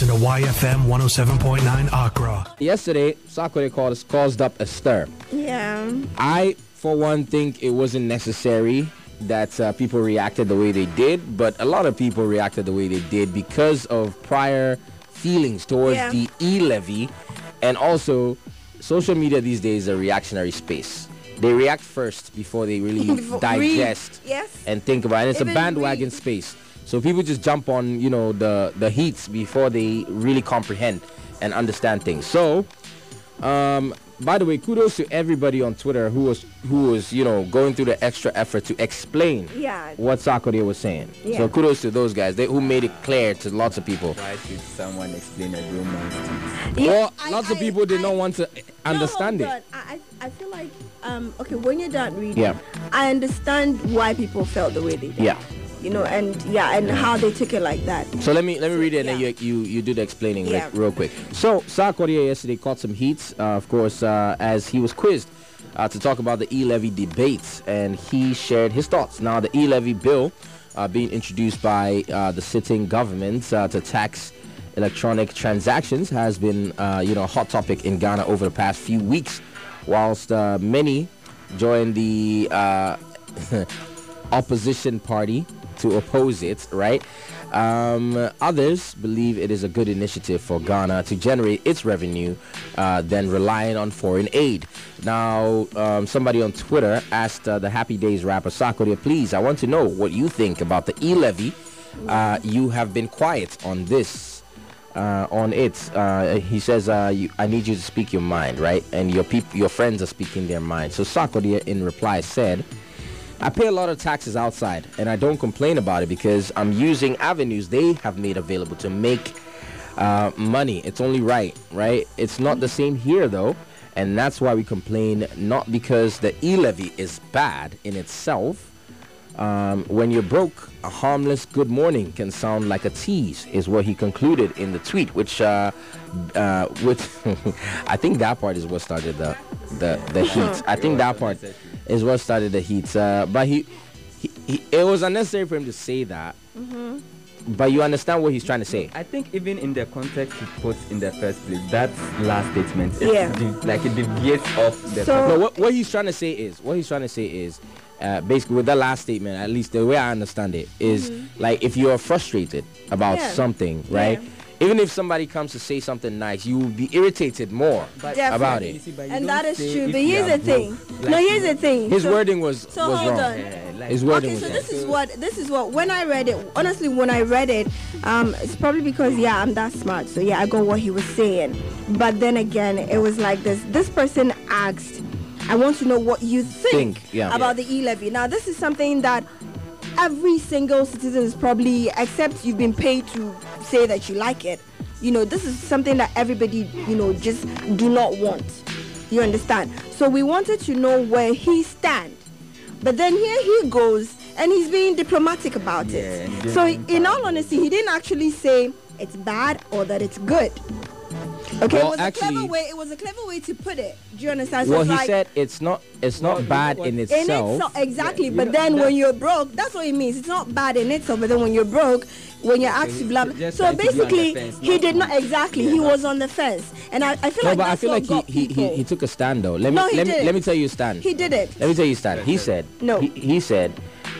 Listen to YFM 107.9 Accra. Yesterday, Sarkodie caused up a stir. Yeah. I, for one, think it wasn't necessary that people reacted the way they did, but a lot of people reacted the way they did because of prior feelings towards the E Levy, and also social media these days is a reactionary space. They react first before they really digest and think about it. It's a bandwagon space. So people just jump on, the heats before they really comprehend and understand things. So, by the way, kudos to everybody on Twitter who was going through the extra effort to explain what Sarkodie was saying. Yeah. So kudos to those guys who made it clear to lots of people. Why should someone explain a romance? Well, lots of people did not want to understand it. I feel like when you're done reading, I understand why people felt the way they did. Yeah. And how they took it like that. So let me read it, and then you do the explaining real quick. So Sarkodie yesterday caught some heat, of course, as he was quizzed to talk about the E Levy debates, and he shared his thoughts. Now, the E Levy bill being introduced by the sitting government to tax electronic transactions has been a hot topic in Ghana over the past few weeks, whilst many joined the opposition party to oppose it, right? Others believe it is a good initiative for Ghana to generate its revenue than relying on foreign aid. Now, somebody on Twitter asked the Happy Days rapper Sarkodie, please, I want to know what you think about the E Levy. You have been quiet on this, on it. He says, I need you to speak your mind, right? And your friends are speaking their mind. So Sarkodie in reply said, I pay a lot of taxes outside, and I don't complain about it because I'm using avenues they have made available to make money. It's only right? It's not the same here, though, and that's why we complain, not because the E Levy is bad in itself. When you're broke, a harmless good morning can sound like a tease, is what he concluded in the tweet, which I think that part is what started the heat. I think that part is what started the heat. But he it was unnecessary for him to say that. Mm-hmm. But you understand what he's trying to say. I think even in the context he puts in the first place, that last statement, it deviates off the. No, what he's trying to say is basically with that last statement, at least the way I understand it, is like if you're frustrated about something, right? Even if somebody comes to say something nice, you will be irritated more about it. And that is true. But here's the thing. Here's the thing. His wording was wrong. His wording was wrong. This is what when I read it, honestly, when I read it, it's probably because I'm that smart. So I got what he was saying. But then again, it was like this. This person asked, I want to know what you think about the E Levy. Now, this is something that every single citizen is probably, except you've been paid to say that you like it, this is something that everybody, just do not want. You understand? So we wanted to know where he stands. But then here he goes, and he's being diplomatic about it. So in all honesty, he didn't actually say it's bad or that it's good. Okay, well, it was a clever way to put it. Do you understand? So he said it's not bad in itself. Exactly, but then when you're broke, that's what it means. It's not bad in itself, but then when you're broke, when you're asked to blah. So basically, he did not exactly. He was on the fence, and I feel like that's what got people. He took a stand though. Let me tell you a stand. He did it. Let me tell you a stand. He said no. He said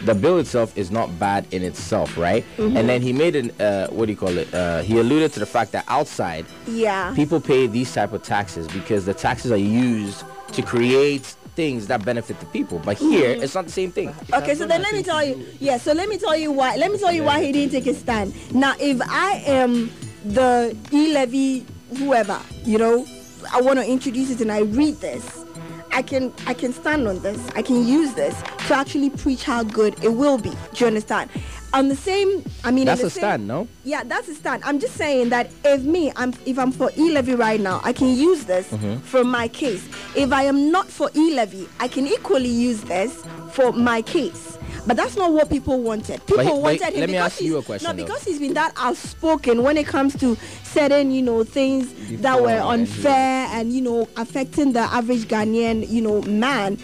the bill itself is not bad in itself, right? Mm-hmm. And then he made he alluded to the fact that outside, people pay these type of taxes because the taxes are used to create things that benefit the people. But here, it's not the same thing. Okay, so then let me tell you. Yeah, so let me tell you why. Let me tell you why he didn't take a stand. Now, if I am the E Levy, whoever, I want to introduce it, and I read this, I can stand on this. I can use this to actually preach how good it will be. Do you understand? On the same, that's a stand, no? Yeah, that's a stand. I'm just saying that if I'm for E Levy right now, I can use this for my case. If I am not for E Levy, I can equally use this for my case. But that's not what people wanted. People wanted him. Let me ask you a question. No, because he's been that outspoken when it comes to certain, things that were unfair and, affecting the average Ghanaian, man.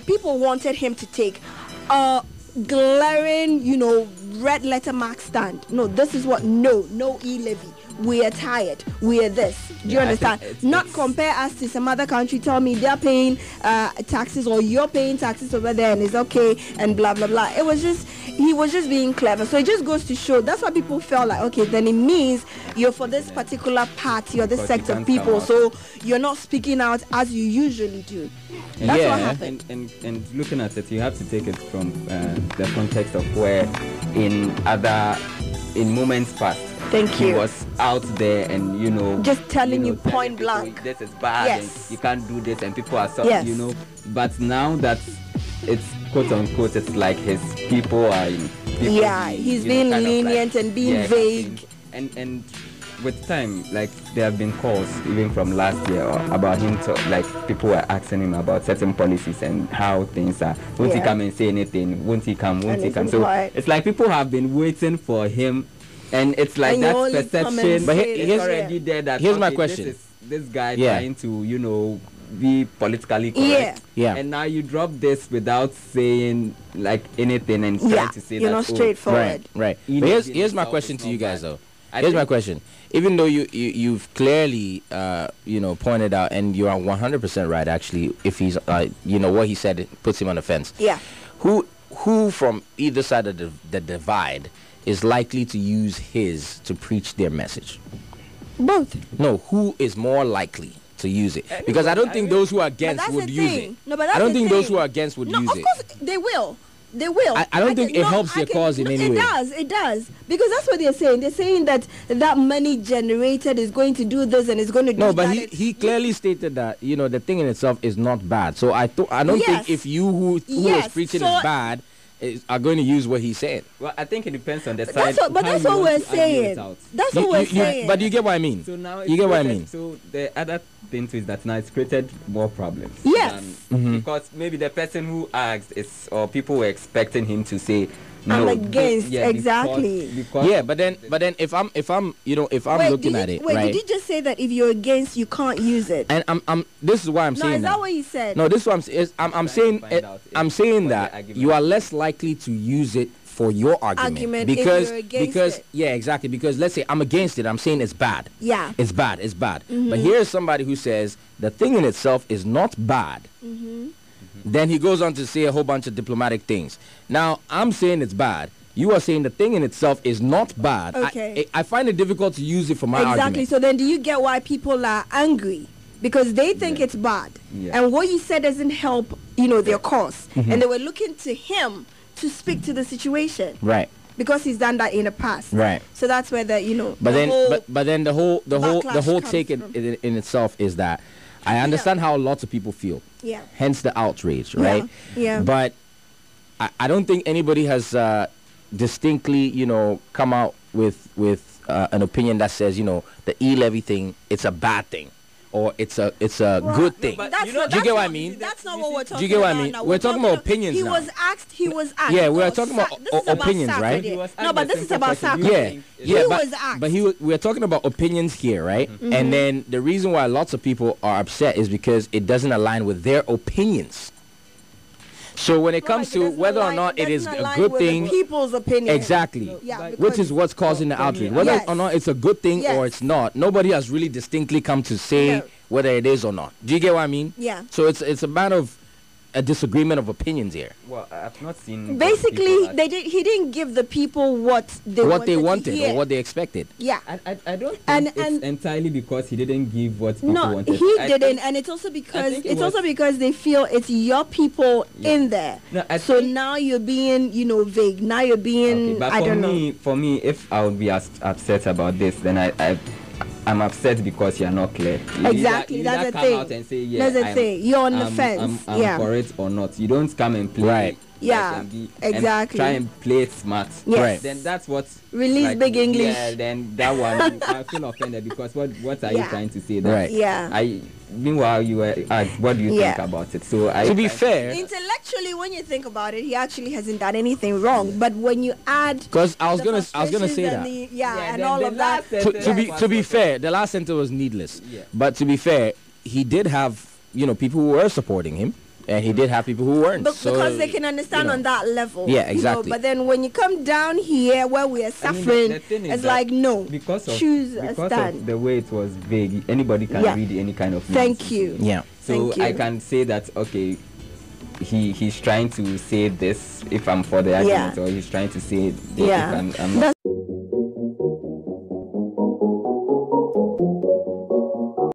People wanted him to take a glaring, red letter mark stand. No, this is what. No E Levy. We are tired. We are this. Do you understand? Not compare us to some other country. Tell me they're paying taxes or you're paying taxes over there and it's okay and blah blah blah. He was just being clever. So it just goes to show that's why people felt like, okay, then it means you're for this particular party or this sect of people. So you're not speaking out as you usually do. That's what happened. And looking at it, you have to take it from the context of where in moments past. He was out there and just telling you point people, blank, this is bad and you can't do this, and people are so but now that it's quote unquote, it's like his people are he's being lenient and being vague, and with time, like there have been calls even from last year about him people were asking him about certain policies and how things are. Won't he come and say anything? Won't he come? So it's like people have been waiting for him. And it's like that perception, but he's already there. That here's my question: this guy trying to, be politically correct, and now you drop this without saying like anything and trying to say you're not straightforward. Right. But here's my question to you guys though. Here's my question: even though you've clearly pointed out, and you are 100% right actually, if he's what he said puts him on the fence. Yeah. Who from either side of the divide is likely to use his to preach their message? Both. No, who is more likely to use it? Because I don't think those who are against would use it. No, but that's I don't think those who are against would use it. Of course they will. They will. I don't think it helps their cause in any way. It does. Because that's what they're saying. They're saying that money generated is going to do this and it's going to do that. No, but he clearly stated that, the thing in itself is not bad. So I don't think if you who is preaching is bad, are going to use what he's saying. Well, I think it depends on the side. But that's what we're saying. That's what we're saying. But you get what I mean. So now you get what I mean. So the other thing too is that now it's created more problems. Yes. Because maybe the person who asked or people were expecting him to say, no, I'm against exactly. Because but then if I'm looking at it, right? Did you just say that if you're against, you can't use it? And I'm this is why I'm saying. No, is that what you said? No, this is what I'm saying. I'm saying that you are less likely to use it for your argument because exactly, because let's say I'm against it. I'm saying it's bad. Yeah, it's bad. But here's somebody who says the thing in itself is not bad. Then he goes on to say a whole bunch of diplomatic things. Now, I'm saying it's bad. You are saying the thing in itself is not bad. Okay. I find it difficult to use it for my argument. Exactly. So then do you get why people are angry? Because they think it's bad. Yeah. And what you said doesn't help, their cause. And they were looking to him to speak to the situation. Right. Because he's done that in the past. Right. So that's where the But then the whole take in itself is that I understand how lots of people feel. Yeah. Hence the outrage, right? Yeah. But I don't think anybody has distinctly, come out with an opinion that says, the E Levy thing, it's a bad thing. Or it's a good thing. Do you get what I mean? That's not what we're talking about. Do you get what I mean? We're talking about opinions now. He was asked. Yeah, we're talking about opinions, right? No, but this is about Sarkodie. He was asked. But we're talking about opinions here, right? And then the reason why lots of people are upset is because it doesn't align with their opinions. So when it comes to whether or not it is a good thing, people's opinion, exactly, which is what's causing the outrage. Whether or not it's a good thing or it's not, nobody has really distinctly come to say whether it is or not. Do you get what I mean? Yeah. So it's a matter of a disagreement of opinions here. Well, I've not seen. Basically, he didn't give the people what they wanted or what they expected. Yeah. I don't think it's entirely because he didn't give what people wanted. No, he didn't, and it's also because they feel it's your people in there. No, so now you're being, vague. Now you're being, but for me, if I would be upset about this, then I'm upset because you're not clear. Exactly, that's the thing. Out and say, that's the thing. You're on the fence. I'm for it or not. You don't come and play. Right. Yeah, exactly. And try and play it smart. Yes. Right. Then that's what. Release big English. Yeah, then that one I feel offended because what are you trying to say? That right. Yeah. Meanwhile, you were asked, what do you think about it? So to be fair, intellectually, when you think about it, he actually hasn't done anything wrong. But when you add, because I was gonna say that, and all of that. To be fair, the last sentence was needless. Yeah. But to be fair, he did have people who were supporting him. And he did have people who weren't. Because they can understand on that level. Yeah, exactly. But then when you come down here where we are suffering, it's like, no, choose a stand. Of the way it was vague, anybody can read any kind of nonsense. Thank you. Yeah. So I can say that, okay, he's trying to say this if I'm for the argument, or he's trying to say this if I'm not.